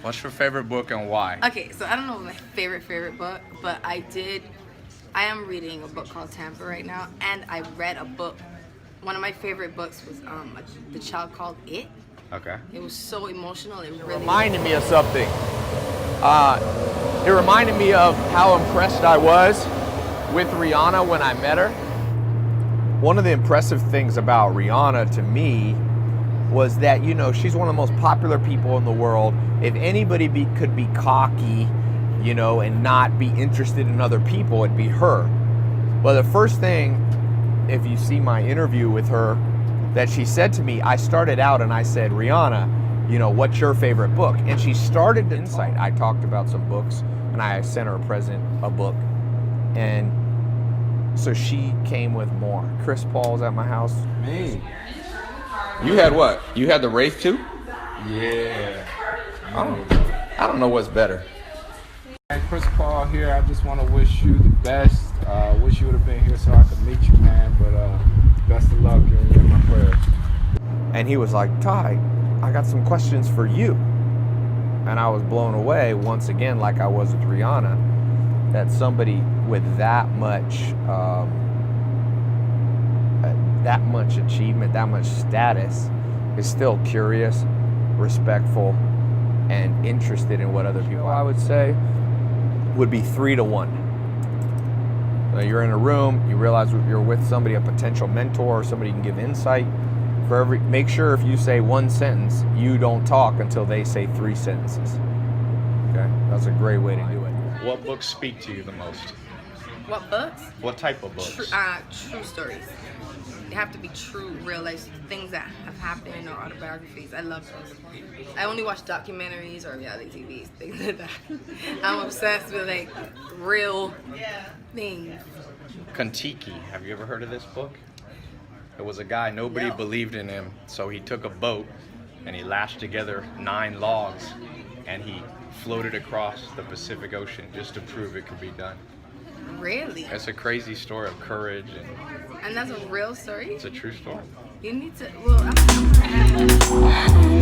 What's your favorite book and why? Okay, so I don't know my favorite book, but I am reading a book called Tampa right now, and I read a book. One of my favorite books was The Child Called It. Okay. It was so emotional. It really reminded me of something. It reminded me of how impressed I was with Rihanna when I met her. One of the impressive things about Rihanna to me was that, you know, she's one of the most popular people in the world. If anybody could be cocky, you know, and not be interested in other people, it'd be her. But the first thing, if you see my interview with her, that she said to me, I started out and I said, Rihanna, you know, what's your favorite book? And she started Insight. I talked about some books and I sent her a present, a book. And so she came with more. Chris Paul's at my house. Me. You had what? You had the Wraith too? Yeah. I don't know what's better. And Chris Paul here, I just want to wish you the best. Wish you would have been here so I could meet you, man. But best of luck, you're in my prayers. And he was like, Tai, I got some questions for you. And I was blown away once again, like I was with Rihanna, that somebody with that much achievement, that much status, is still curious, respectful, and interested in what other people, I would say, would be 3 to 1. You're in a room, you realize you're with somebody, a potential mentor, or somebody you can give insight. Make sure if you say 1 sentence, you don't talk until they say 3 sentences. Okay, that's a great way to do it. What books speak to you the most? What books? What type of books? True stories. They have to be true, real life things that have happened, or autobiographies. I love those. I only watch documentaries or reality TVs, things like that. I'm obsessed with like real things. Kon-Tiki. Have you ever heard of this book? It was a guy, nobody believed in him, so he took a boat and he lashed together 9 logs and he floated across the Pacific Ocean just to prove it could be done. Really? It's a crazy story of courage, And that's a real story? it's a true story. You need to, well, I'm